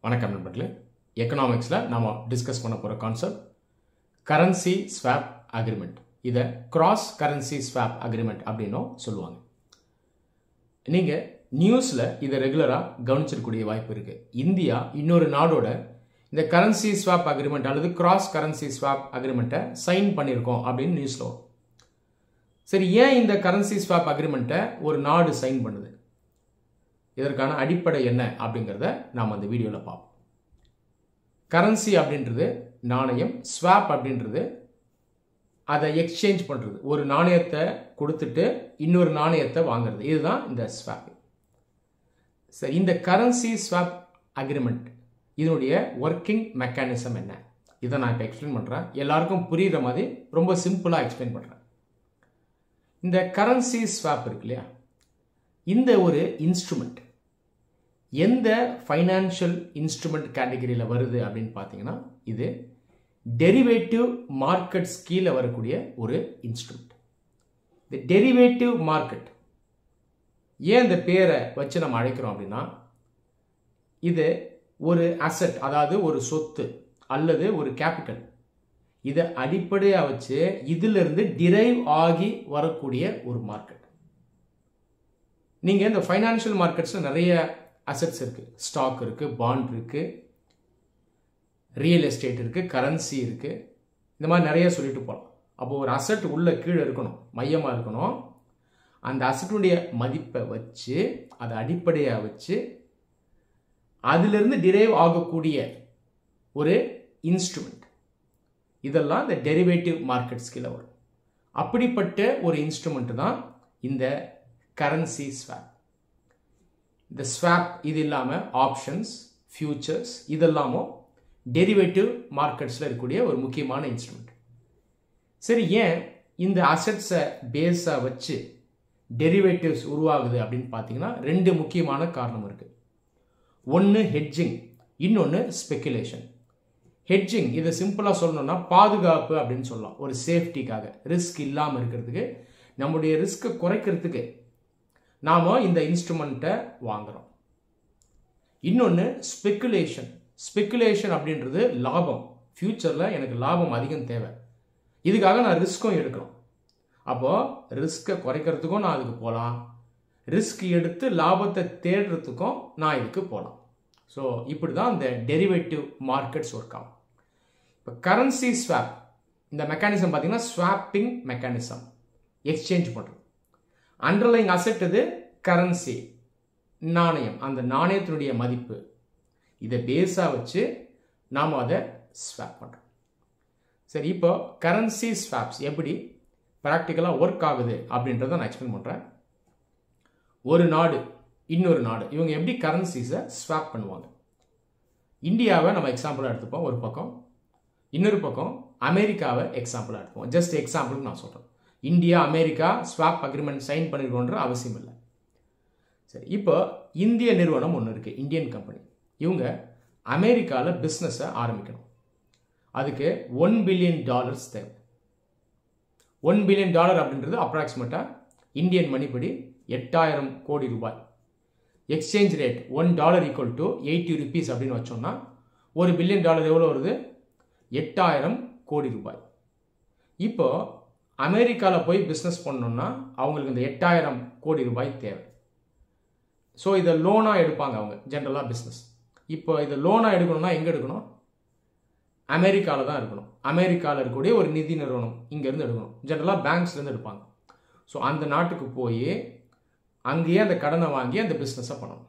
வணக்கம் நண்பர்களே. எக்கனாமிக்ஸில் நாம் டிஸ்கஸ் பண்ண போகிற கான்செப்ட் கரன்சி ஸ்வாப் அக்ரிமெண்ட். இதை கிராஸ் கரன்சி ஸ்வாப் அக்ரிமெண்ட் அப்படின்னும் சொல்லுவாங்க. நீங்கள் நியூஸில் இதை ரெகுலராக கவனிச்சிருக்கக்கூடிய வாய்ப்பு இருக்குது. இந்தியா இன்னொரு நாடோட இந்த கரன்சி ஸ்வாப் அக்ரிமெண்ட் அல்லது கிராஸ் கரன்சி ஸ்வாப் அக்ரிமெண்ட்டை சைன் பண்ணியிருக்கோம் அப்படின்னு நியூஸில் வரும். சரி, ஏன் இந்த கரன்சி ஸ்வாப் அக்ரிமெண்ட்டை ஒரு நாடு சைன் பண்ணுது? இதற்கான அடிப்படை என்ன அப்படிங்கிறத நாம் அந்த வீடியோவில் பார்ப்போம். கரன்சி அப்படின்றது நாணயம், ஸ்வாப் அப்படின்றது அதை எக்ஸ்சேஞ்ச் பண்ணுறது, ஒரு நாணயத்தை கொடுத்துட்டு இன்னொரு நாணயத்தை வாங்குறது, இதுதான் இந்த ஸ்வாப். சரி, இந்த கரன்சி ஸ்வாப் அக்ரிமெண்ட் இதனுடைய ஒர்க்கிங் மெக்கானிசம் என்ன, இதை நான் இப்போ எக்ஸ்பிளைன் பண்ணுறேன். எல்லாருக்கும் புரிகிற மாதிரி ரொம்ப சிம்பிளாக எக்ஸ்பிளைன் பண்ணுறேன். இந்த கரன்சி ஸ்வாப் இருக்கு இல்லையா, இந்த ஒரு இன்ஸ்ட்ருமெண்ட் எந்த ஃபைனான்ஷியல் இன்ஸ்ட்ருமெண்ட் கேட்டகரியில் வருது அப்படின்னு பார்த்தீங்கன்னா, இது டெரிவேட்டிவ் மார்க்கெட்ஸ் கீழே வரக்கூடிய ஒரு இன்ஸ்ட்ருமெண்ட். இந்த டெரிவேட்டிவ் மார்க்கெட் ஏன் இந்த பேரை வச்சு நம்ம அழைக்கிறோம் அப்படின்னா, இது ஒரு அசெட், அதாவது ஒரு சொத்து அல்லது ஒரு கேபிட்டல், இதை அடிப்படையாக வச்சு இதிலிருந்து டிரைவ் ஆகி வரக்கூடிய ஒரு மார்க்கெட். நீங்கள் இந்த ஃபைனான்ஷியல் மார்க்கெட்ஸில் நிறைய அசெட்ஸ் இருக்குது. ஸ்டாக் இருக்குது, பாண்ட் இருக்குது, ரியல் எஸ்டேட் இருக்குது, கரன்சி இருக்குது, இந்த மாதிரி நிறைய சொல்லிட்டு போகலாம். அப்போது ஒரு அசெட் உள்ள கீழே இருக்கணும், மையமாக இருக்கணும். அந்த அசெட்டுடைய மதிப்பை வச்சு அதை அடிப்படையாக வச்சு அதிலிருந்து டிரைவ் ஆகக்கூடிய ஒரு இன்ஸ்ட்ருமெண்ட், இதெல்லாம் இந்த டெரிவேட்டிவ் மார்க்கெட்ஸ் கீழே வரும். அப்படிப்பட்ட ஒரு இன்ஸ்ட்ருமெண்ட் தான் இந்த கரன்சி ஸ்வாப். இந்த ஸ்வாப் இது இல்லாமல் ஆப்ஷன்ஸ், ஃபியூச்சர்ஸ், இதெல்லாமும் டெரிவேட்டிவ் மார்க்கெட்ஸில் இருக்கக்கூடிய ஒரு முக்கியமான இன்ஸ்ட்ருமெண்ட். சரி, ஏன் இந்த அசெட்ஸை பேஸாக வச்சு டெரிவேட்டிவ்ஸ் உருவாகுது அப்படின்னு பார்த்தீங்கன்னா, ரெண்டு முக்கியமான காரணம் இருக்குது. ஒன்று ஹெட்ஜிங், இன்னொன்று ஸ்பெக்குலேஷன். ஹெட்ஜிங், இதை சிம்பிளாக சொல்லணும்னா பாதுகாப்பு அப்படின்னு சொல்லலாம். ஒரு சேஃப்டிக்காக, ரிஸ்க் இல்லாமல் இருக்கிறதுக்கு, நம்முடைய ரிஸ்க்கை குறைக்கிறதுக்கு நாம் இந்த இன்ஸ்ட்ருமெண்ட்டை வாங்குகிறோம். இன்னொன்று ஸ்பெக்குலேஷன். ஸ்பெக்குலேஷன் அப்படின்றது லாபம். ஃப்யூச்சரில் எனக்கு லாபம் அதிகம் தேவை, இதுக்காக நான் ரிஸ்க்கும் எடுக்கணும். அப்போது ரிஸ்க்கை குறைக்கிறதுக்கும் நான் அதுக்கு போகலாம், ரிஸ்க் எடுத்து லாபத்தை தேடுறதுக்கும் நான் இதுக்கு போகலாம். ஸோ இப்படி தான் இந்த டெரிவேட்டிவ் மார்க்கெட்ஸ் ஒர்க் ஆகும். இப்போ கரன்சி ஸ்வாப், இந்த மெக்கானிசம் பார்த்தீங்கன்னா ஸ்வாப்பிங் மெக்கானிசம், எக்ஸ்சேஞ்ச் பண்ணுறது. அண்டர்லைங் அசெட் இது கரன்சி, நாணயம், அந்த நாணயத்தினுடைய மதிப்பு, இதை பேஸாக வச்சு நாம் அதை ஸ்வாப் பண்ணுறோம். சரி, இப்போ கரன்சி ஸ்வாப்ஸ் எப்படி ப்ராக்டிக்கலாக ஒர்க் ஆகுது அப்படின்றத நான் எக்ஸ்பிளைன் பண்ணுறேன். ஒரு நாடு இன்னொரு நாடு, இவங்க எப்படி கரன்சிஸை ஸ்வாப் பண்ணுவாங்க. இந்தியாவை நம்ம எக்ஸாம்பிளாக எடுத்துப்போம் ஒரு பக்கம், இன்னொரு பக்கம் அமெரிக்காவை எக்ஸாம்பிளாக எடுத்துப்போம். ஜஸ்ட் எக்ஸாம்பிளுக்கு நான் சொல்கிறேன். India America swap agreement sign பண்ணிருக்கோன்ற அவசியம் இல்லை. சரி, இப்போ இந்திய நிறுவனம் ஒன்று இருக்குது, இந்தியன் கம்பெனி. இவங்க அமெரிக்காவில் பிஸ்னஸை ஆரம்பிக்கணும். அதுக்கு $1 பில்லியன் தேவை. $1 பில்லியன் அப்படின்றது அப்ராக்சிமேட்டாக இந்தியன் மணிப்படி 8,000 கோடி ரூபாய். எக்ஸ்சேஞ்ச் ரேட் $1 = 80 rupees அப்படின்னு வச்சோம்னா $1 பில்லியன் எவ்வளோ வருது? 8,000 கோடி ரூபாய். இப்போ அமெரிக்காவில் போய் பிஸ்னஸ் பண்ணணும்னா அவங்களுக்கு இந்த 8,000 கோடி ரூபாய் தேவை. ஸோ இதை லோனாக எடுப்பாங்க அவங்க ஜென்ரலாக பிஸ்னஸ். இப்போ இதை லோனாக எடுக்கணும்னா எங்கே எடுக்கணும்? அமெரிக்காவில் தான் எடுக்கணும். அமெரிக்காவில் இருக்கக்கூடிய ஒரு நிதி நிறுவனம் இங்கேருந்து எடுக்கணும். ஜென்ரலாக பேங்க்ஸ்லேருந்து எடுப்பாங்க. ஸோ அந்த நாட்டுக்கு போய் அங்கேயே அந்த கடனை வாங்கி அந்த பிஸ்னஸை பண்ணணும்.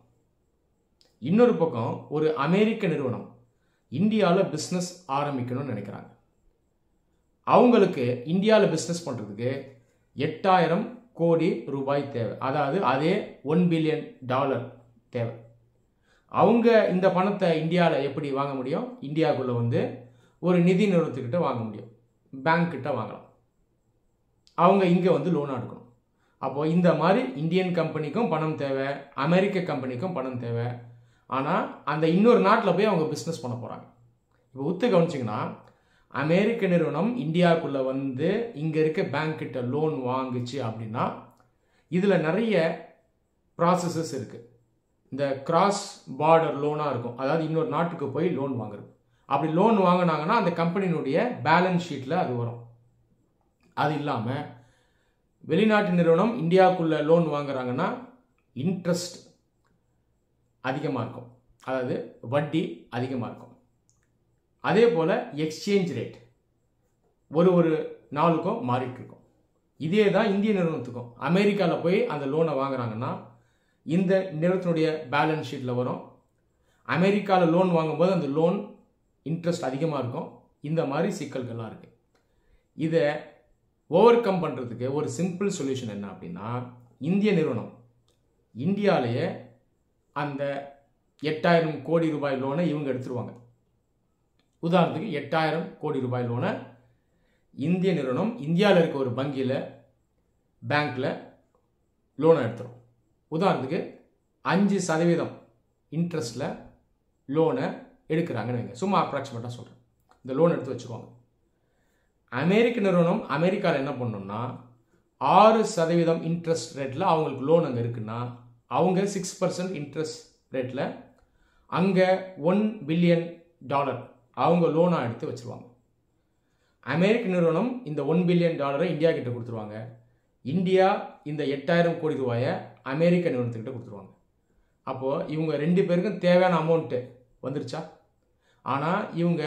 இன்னொரு பக்கம் ஒரு அமெரிக்க நிறுவனம் இந்தியாவில் பிஸ்னஸ் ஆரம்பிக்கணும்னு நினைக்கிறாங்க. அவங்களுக்கு இந்தியாவில் பிஸ்னஸ் பண்ணுறதுக்கு 8,000 கோடி ரூபாய் தேவை. அதாவது அதே $1 பில்லியன் தேவை. அவங்க இந்த பணத்தை இந்தியாவில் எப்படி வாங்க முடியும்? இந்தியாவுக்குள்ளே வந்து ஒரு நிதி நிறுவனத்துக்கிட்ட வாங்க முடியும், பேங்க் கிட்ட வாங்கலாம். அவங்க இங்கே வந்து லோனாக எடுக்கணும். அப்போது இந்த மாதிரி இந்தியன் கம்பெனிக்கும் பணம் தேவை, அமெரிக்க கம்பெனிக்கும் பணம் தேவை. ஆனால் அந்த இன்னொரு நாட்டில் போய் அவங்க பிஸ்னஸ் பண்ண போகிறாங்க. இப்போ ஒத்து கவனிச்சிங்கன்னா, அமெரிக்க நிறுவனம் இந்தியாவுக்குள்ளே வந்து இங்கே இருக்க பேங்க் கிட்ட லோன் வாங்குச்சு அப்படின்னா இதில் நிறைய ப்ராசஸஸ் இருக்குது. இந்த கிராஸ் பார்டர் லோனாக இருக்கும், அதாவது இன்னொரு நாட்டுக்கு போய் லோன் வாங்குறது. அப்படி லோன் வாங்கினாங்கன்னா அந்த கம்பெனியினுடைய பேலன்ஸ் ஷீட்டில் அது வரும். அது இல்லாமல் வெளிநாட்டு நிறுவனம் இந்தியாவுக்குள்ளே லோன் வாங்குறாங்கன்னா இன்ட்ரெஸ்ட் அதிகமாக இருக்கும், அதாவது வட்டி அதிகமாக இருக்கும். அதே போல் எக்ஸ்சேஞ்ச் ரேட் ஒரு நாளுக்கும் மாறிட்டு இருக்கும். இதே தான் இந்திய நிறுவனத்துக்கும். அமெரிக்காவில் போய் அந்த லோனை வாங்குறாங்கன்னா இந்த நிறுவனத்தினுடைய பேலன்ஸ் ஷீட்டில் வரும். அமெரிக்காவில் லோன் வாங்கும்போது அந்த லோன் இன்ட்ரெஸ்ட் அதிகமாக இருக்கும். இந்த மாதிரி சிக்கல்கள்லாம் இருக்குது. இதை ஓவர் கம் பண்ணுறதுக்கு ஒரு சிம்பிள் சொல்யூஷன் என்ன அப்படின்னா, இந்திய நிறுவனம் இந்தியாவிலேயே அந்த 8000 கோடி ரூபாய் லோனை இவங்க எடுத்துருவாங்க. உதாரணத்துக்கு 8000 கோடி ரூபாய் லோனை இந்திய நிறுவனம் இந்தியாவில் இருக்க ஒரு பேங்க்கில் லோனை எடுத்துரும். உதாரணத்துக்கு 5% இன்ட்ரெஸ்ட்டில் லோனை எடுக்கிறாங்கன்னு வைங்க, சும்மா அப்ராக்சிமேட்டாக சொல்கிறேன். இந்த லோன் எடுத்து வச்சுருவாங்க. அமெரிக்க நிறுவனம் அமெரிக்காவில் என்ன பண்ணணும்னா 6% இன்ட்ரெஸ்ட் ரேட்டில் அவங்களுக்கு லோன் அங்கே இருக்குன்னா அவங்க 6% இன்ட்ரெஸ்ட் ரேட்டில் அங்கே $1 பில்லியன் அவங்க லோனாக எடுத்து வச்சுருவாங்க. அமெரிக்க நிறுவனம் இந்த $1 பில்லியன் இந்தியா கிட்ட கொடுத்துருவாங்க. இந்தியா இந்த 8000 கோடி ரூபாயை அமெரிக்க நிறுவனத்துக்கிட்ட கொடுத்துருவாங்க. அப்போது இவங்க 2 பேருக்கும் தேவையான அமௌண்ட்டு வந்துருச்சா? ஆனால் இவங்க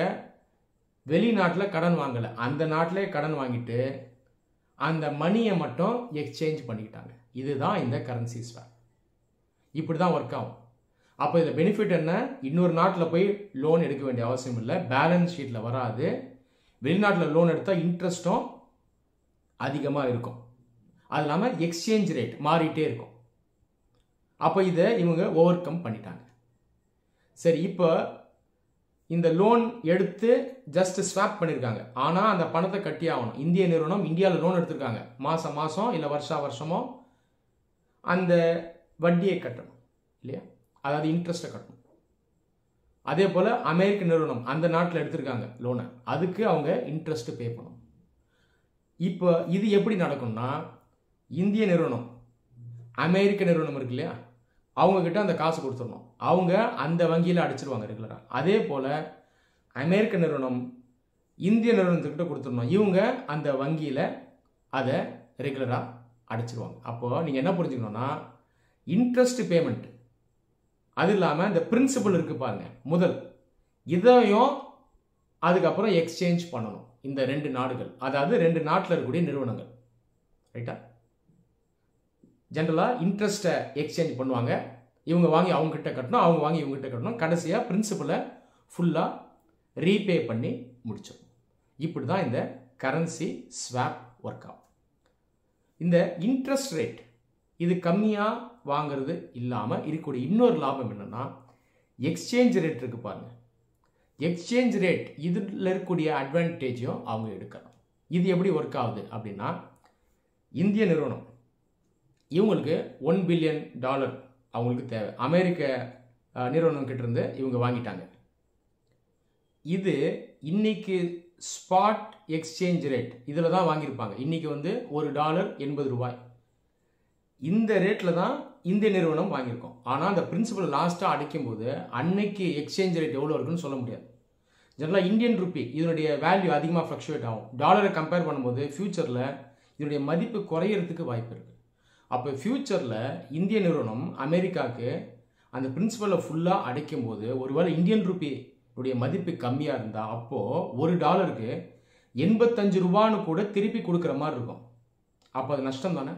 வெளிநாட்டில் கடன் வாங்கலை, அந்த நாட்டிலே கடன் வாங்கிட்டு அந்த மணியை மட்டும் எக்ஸ்சேஞ்ச் பண்ணிக்கிட்டாங்க. இதுதான் இந்த கரன்சி ஸ்வாப். இப்படி தான் ஒர்க் ஆகும். அப்போ இதில் பெனிஃபிட் என்ன? இன்னொரு நாட்டில் போய் லோன் எடுக்க வேண்டிய அவசியம் இல்லை, பேலன்ஸ் ஷீட்டில் வராது. வெளிநாட்டில் லோன் எடுத்தால் இன்ட்ரெஸ்ட்டும் அதிகமாக இருக்கும். அது இல்லாமல் எக்ஸ்சேஞ்ச் ரேட் மாறிட்டே இருக்கும். அப்போ இதை இவங்க ஓவர் கம் பண்ணிட்டாங்க. சரி, இப்போ இந்த லோன் எடுத்து ஜஸ்ட் ஸ்வாப் பண்ணியிருக்காங்க. ஆனால் அந்த பணத்தை கட்டி ஆகணும். இந்திய நிறுவனம் இந்தியாவில் லோன் எடுத்திருக்காங்க. மாதம் இல்லை வருஷமோ அந்த வட்டியை கட்டணும் இல்லையா? அதாவது இன்ட்ரெஸ்ட்டை கட்டணும். அதே போல் அமெரிக்க நிறுவனம் அந்த நாட்டில் எடுத்திருக்காங்க லோனை, அதுக்கு அவங்க இன்ட்ரெஸ்ட்டு பே பண்ணணும். இப்போ இது எப்படி நடக்கும்னா, இந்திய நிறுவனம் அமெரிக்க நிறுவனம் இருக்கு இல்லையா, அவங்கக்கிட்ட அந்த காசு கொடுத்துடணும். அவங்க அந்த வங்கியில் அடிச்சிருவாங்க ரெகுலராக. அதே போல் அமெரிக்க நிறுவனம் இந்திய நிறுவனத்துக்கிட்ட கொடுத்துடணும். இவங்க அந்த வங்கியில் அதை ரெகுலராக அடிச்சிருவாங்க. அப்போது நீங்கள் என்ன புரிஞ்சுக்கணுன்னா, இன்ட்ரெஸ்ட் பேமெண்ட் அது இல்லாமல் இந்த பிரின்சிபல் இருக்குது பாருங்க, முதல் இதையும் அதுக்கப்புறம் எக்ஸ்சேஞ்ச் பண்ணணும் இந்த 2 நாடுகள், அதாவது 2 நாட்டில் இருக்கக்கூடிய நிறுவனங்கள். ரைட்டா? ஜென்ரலாக இன்ட்ரெஸ்ட்டை எக்ஸ்சேஞ்ச் பண்ணுவாங்க. இவங்க வாங்கி அவங்ககிட்ட கட்டணும், அவங்க வாங்கி இவங்ககிட்ட கட்டணும். கடைசியாக பிரின்சிபலை ஃபுல்லாக ரீபே பண்ணி முடிச்சிடும். இப்படி தான் இந்த கரன்சி ஸ்வாப் ஒர்க் ஆகும். இந்த இன்ட்ரெஸ்ட் ரேட் இது கம்மியாக வாங்கிறது இல்லாமல் இருக்கக்கூடிய இன்னொரு லாபம் என்னென்னா, எக்ஸ்சேஞ்ச் ரேட் இருக்குது பாருங்கள். எக்ஸ்சேஞ்ச் ரேட் இதில் இருக்கக்கூடிய அட்வான்டேஜையும் அவங்க எடுக்கணும். இது எப்படி ஒர்க் ஆகுது அப்படின்னா, இந்திய நிறுவனம் இவங்களுக்கு $1 பில்லியன் அவங்களுக்கு தேவை. அமெரிக்க நிறுவனம் கிட்டேருந்து இவங்க வாங்கிட்டாங்க. இது இன்னைக்கு ஸ்பாட் எக்ஸ்சேஞ்ச் ரேட் இதில் தான் வாங்கியிருப்பாங்க. இன்றைக்கி வந்து $1 80 இந்த ரேட்டில் தான் இந்திய நிறுவனம் வாங்கியிருக்கோம். ஆனால் அந்த பிரின்சிபல் லாஸ்ட்டாக அடைக்கும்போது அன்னைக்கு எக்ஸ்சேஞ்ச் ரேட் எவ்வளோ இருக்குன்னு சொல்ல முடியாது. ஜெனரலாக இந்தியன் ருப்பி இதனுடைய வேல்யூ அதிகமாக ஃப்ளக்சுவேட் ஆகும். டாலரை கம்பேர் பண்ணும்போது ஃபியூச்சரில் இதனுடைய மதிப்பு குறையிறதுக்கு வாய்ப்பு இருக்குது. அப்போ ஃபியூச்சரில் இந்திய நிறுவனம் அமெரிக்காவுக்கு அந்த பிரின்சிபலை ஃபுல்லாக அடைக்கும் போது ஒருவேளை இந்தியன் ருப்பி உடைய மதிப்பு கம்மியாக இருந்தால் அப்போது $1 $85 கூட திருப்பி கொடுக்குற மாதிரி இருக்கும். அப்போ அது நஷ்டம் தானே.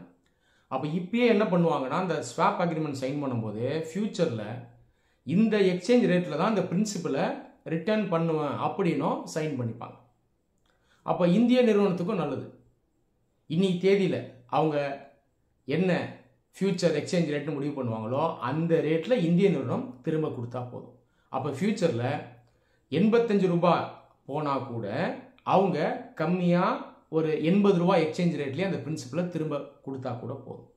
அப்போ இப்பயே என்ன பண்ணுவாங்கன்னா, அந்த ஸ்வாப் அக்ரிமெண்ட் சைன் பண்ணும்போது ஃபியூச்சரில் இந்த எக்ஸ்சேஞ்ச் ரேட்டில் தான் இந்த பிரின்சிபலை ரிட்டர்ன் பண்ணுவேன் அப்படின்னும் சைன் பண்ணிப்பாங்க. அப்போ இந்திய நிறுவனத்துக்கும் நல்லது. இன்னைக்கு தேதியில் அவங்க என்ன ஃபியூச்சர் எக்ஸ்சேஞ்ச் ரேட்னு முடிவு பண்ணுவாங்களோ அந்த ரேட்டில் இந்திய நிறுவனம் திரும்ப கொடுத்தா போதும். அப்போ ஃபியூச்சரில் $85 போனால் கூட அவங்க கம்மியாக ஒரு $80 எக்ஸ்சேஞ்ச் ரேட்லேயே அந்த பிரின்சிபலை திரும்ப கொடுத்தா கூட போதும்.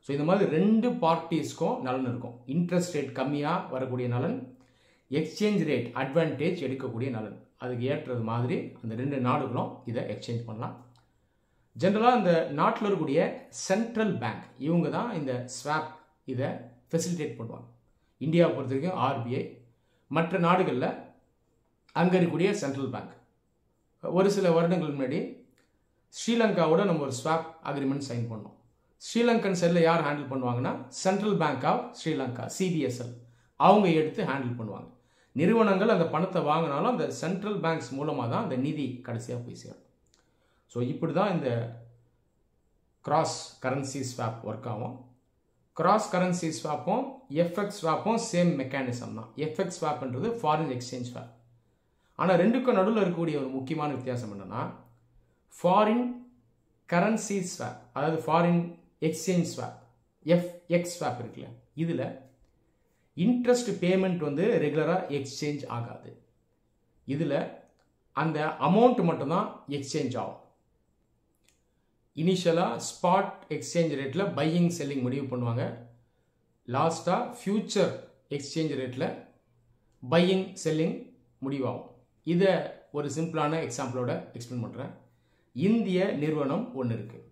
ஸோ இந்த மாதிரி 2 பார்ட்டிஸ்க்கும் நலன் இருக்கும். இன்ட்ரெஸ்ட் ரேட் கம்மியாக வரக்கூடிய நலன், எக்ஸ்சேஞ்ச் ரேட் அட்வான்டேஜ் எடுக்கக்கூடிய நலன். அதுக்கு ஏற்றது மாதிரி அந்த 2 நாடுகளும் இதை எக்ஸ்சேஞ்ச் பண்ணலாம். ஜென்ரலாக இந்த நாட்டில் இருக்கக்கூடிய சென்ட்ரல் பேங்க் இவங்க தான் இந்த ஸ்வாப் இதை ஃபெசிலிட்டேட் பண்ணுவாங்க. இந்தியாவை பொறுத்த வரைக்கும் ஆர்பிஐ, மற்ற நாடுகளில் அங்கே இருக்கக்கூடிய சென்ட்ரல் பேங்க். ஒரு சில வருடங்கள் முன்னாடி ஸ்ரீலங்காவோட நம்ம ஒரு ஸ்வாப் அக்ரிமெண்ட் சைன் பண்ணோம். ஸ்ரீலங்கன் சைடில் யார் ஹேண்டில் பண்ணுவாங்கன்னா central bank of Sri Lanka, CBSL, அவங்க எடுத்து ஹேண்டில் பண்ணுவாங்க. நிறுவனங்கள் அந்த பணத்தை வாங்கினாலும் அந்த சென்ட்ரல் பேங்க்ஸ் மூலமாக தான் அந்த நிதி கடைசியாக போய் சேரும். ஸோ இப்படி தான் இந்த கிராஸ் கரன்சி ஸ்வாப் ஒர்க் ஆகும். கிராஸ் கரன்சி ஸ்வாப்பும் எஃப்எக்ஸ் ஸ்வாப்பும் சேம் மெக்கானிசம் தான். எஃப்எக்ஸ் ஸ்வாப்ன்றது ஃபாரின் எக்ஸ்சேஞ்ச் ஸ்வாப். ஆனால் ரெண்டுக்கும் நடுவில் இருக்கக்கூடிய ஒரு முக்கியமான வித்தியாசம் என்னன்னா, ஃபாரின் கரன்சி ஸ்வாப், அதாவது foreign exchange swap, FX swap இருக்குல்ல, இதில் இன்ட்ரெஸ்ட் பேமெண்ட் வந்து ரெகுலராக எக்ஸ்சேஞ்ச் ஆகாது. இதில் அந்த அமௌண்ட் மட்டும்தான் எக்ஸ்சேஞ்ச் ஆகும். இனிஷியலாக ஸ்பாட் எக்ஸ்சேஞ்ச் ரேட்டில் பையிங் செல்லிங் முடிவு பண்ணுவாங்க. லாஸ்ட்டாக ஃபியூச்சர் எக்ஸ்சேஞ்ச் ரேட்டில் பையிங் செல்லிங் முடிவாகும். இதை ஒரு சிம்பிளான எக்ஸாம்பிளோட எக்ஸ்பிளைன் பண்ணுறேன். இந்திய நிறுவனம் ஒன்று இருக்குது.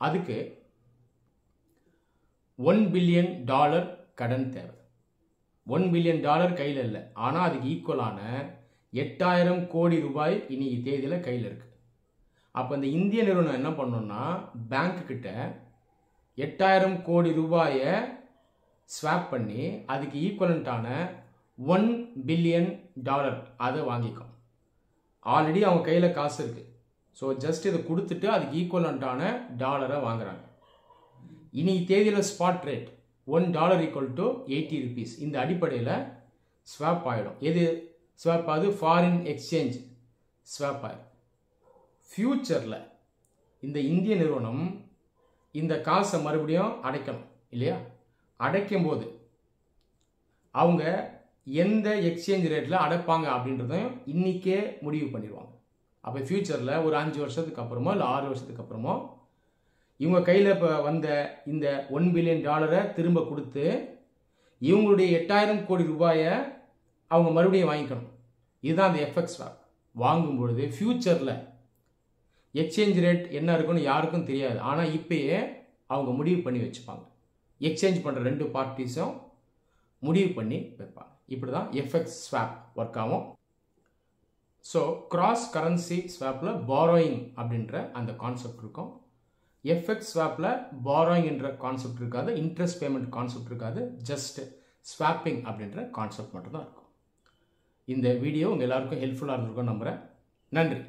அதுக்கு $1 பில்லியன் கடன் தேவை. $1 பில்லியன் கையில் இல்லை, ஆனால் அதுக்கு ஈக்குவலான 8000 கோடி ரூபாய் இன்னைக்கு தேதியில் கையில் இருக்குது. அப்போ இந்த இந்திய நிறுவனம் என்ன பண்ணணும்னா, பேங்க் கிட்ட 8000 கோடி ரூபாயை ஸ்வாப் பண்ணி அதுக்கு ஈக்குவலண்ட்டான $1 பில்லியன் அதை வாங்கிக்கும். ஆல்ரெடி அவங்க கையில் காசு இருக்குது. ஸோ ஜஸ்ட் இதை கொடுத்துட்டு அதுக்கு ஈக்குவலண்ட்டான டாலரை வாங்குறாங்க. இன்னைக்கு தேதியில் ஸ்பாட் ரேட் $1 = 80 rupees. இந்த அடிப்படையில் ஸ்வாப் ஆகிடும். எது ஸ்வாப் ஆகுது? ஃபாரின் எக்ஸ்சேஞ்ச் ஸ்வாப் ஆகிடும். ஃபியூச்சரில் இந்த இந்திய நிறுவனம் இந்த காசை மறுபடியும் அடைக்கணும் இல்லையா? அடைக்கும் போது அவங்க எந்த எக்ஸ்சேஞ்ச் ரேட்டில் அடைப்பாங்க அப்படின்றதையும் இன்றைக்கே முடிவு பண்ணிடுவாங்க. அப்போ ஃபியூச்சரில் ஒரு 5 வருஷத்துக்கு அப்புறமோ இல்லை 6 வருஷத்துக்கு அப்புறமோ இவங்க கையில் இப்போ வந்த இந்த $1 பில்லியன் திரும்ப கொடுத்து இவங்களுடைய 8000 கோடி ரூபாயை அவங்க மறுபடியும் வாங்கிக்கணும். இதுதான் அந்த எஃப்எக்ஸ் ஸ்வாப். வாங்கும் பொழுது ஃபியூச்சரில் எக்ஸ்சேஞ்ச் ரேட் என்ன இருக்குன்னு யாருக்கும் தெரியாது. ஆனால் இப்பயே அவங்க முடிவு பண்ணி வச்சுப்பாங்க. எக்ஸ்சேஞ்ச் பண்ணுற 2 பார்ட்டிஸும் முடிவு பண்ணி வைப்பாங்க. இப்படி தான் எஃப்எக்ஸ் ஸ்வாப் ஒர்க் ஆகும். ஸோ கிராஸ் கரன்சி ஸ்வாப்பில் பாரோயிங் அப்படின்ற அந்த கான்செப்ட் இருக்கும். எஃப்எக்ஸ் ஸ்வாப்பில் பாரோயிங் என்ற கான்செப்ட் இருக்காது, இன்ட்ரெஸ்ட் பேமெண்ட் கான்செப்ட் இருக்காது, ஜஸ்ட் ஸ்வாப்பிங் அப்படின்ற கான்செப்ட் மட்டும்தான் இருக்கும். இந்த வீடியோ உங்கள் எல்லாருக்கும் ஹெல்ப்ஃபுல்லாக இருந்திருக்கும்னு நம்புகிறேன். நன்றி.